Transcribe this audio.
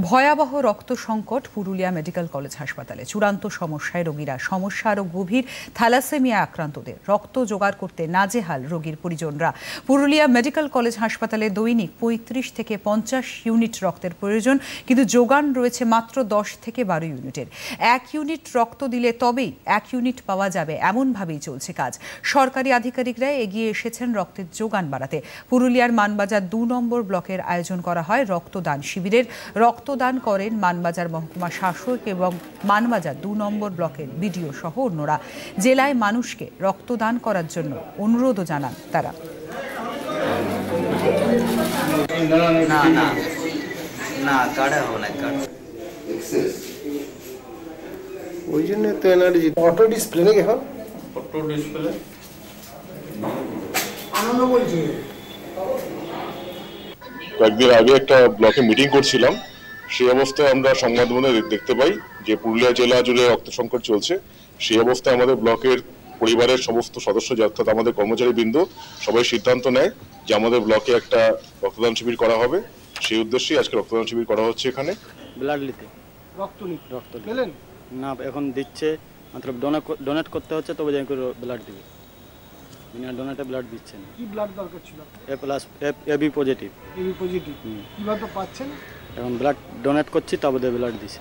ভয়াবহ রক্ত সংকট পুরুলিয়া মেডিকেল কলেজ হাসপাতালে। চূড়ান্ত সমস্যায় রোগীরা। সমস্যা আরও গভীর থ্যালাসেমিয়া আক্রান্তদের। রক্ত জোগাড় করতে নাজেহাল রোগীর পরিজনরা। পুরুলিয়া মেডিকেল কলেজ হাসপাতালে দৈনিক ৩৫ থেকে ৫০ ইউনিট রক্তের প্রয়োজন, কিন্তু যোগান রয়েছে মাত্র ১০ থেকে ১২ ইউনিটের। ১ ইউনিট রক্ত দিলে তবেই ১ ইউনিট পাওয়া যাবে, এমনভাবেই চলছে কাজ। সরকারি আধিকারিকরা এগিয়ে এসেছেন রক্তের যোগান বাড়াতে। পুরুলিয়ার মানবাজার ২ নম্বর ব্লকের আয়োজন করা হয় রক্তদান শিবিরের। রক্তদান করেন মানবাজার মহকুমা শাসক এবং মানবাজার ২ নম্বর ব্লকের বিডিও সহ অন্যরা। জেলায় মানুষকে রক্তদান করার জন্য অনুরোধও জানান তারা। ওই জন্য তো এনার্জি অটো ডিসপ্লে নাকি এখন অটো ডিসপ্লে আনন্দ বলছি। কয়েকদিন আগে একটা ব্লকে মিটিং করছিলাম, সেই অবস্থায় আমরা সংবাদ মাধ্যমে দেখতে পাই যে পুরুলিয়া জেলা জুড়ে রক্ত সংকট চলছে। সেই অবস্থায় আমাদের ব্লকের পরিবারের সমস্ত সদস্য, অর্থাৎ আমাদের কর্মচারীবৃন্দ সবাই সিদ্ধান্ত নেয় যে আমাদের ব্লকে একটা রক্তদান শিবির করা হবে। সেই উদ্দেশ্যেই আজকে রক্তদান শিবির করা হচ্ছে। এখানে ব্লাড নিতে রক্ত পেলেন না, এখন দিচ্ছে, মাত্র ডোনেট করতে হচ্ছে, তবে যাই করে ব্লাড দিবে। বিনা ডোনেটে ব্লাড দিচ্ছে না। কি ব্লাড দরকার ছিল? AB positive. কিভাবে পাচ্ছেন? এখন ব্লাড ডোনেট করছি, তবে ব্লাড দিচ্ছে।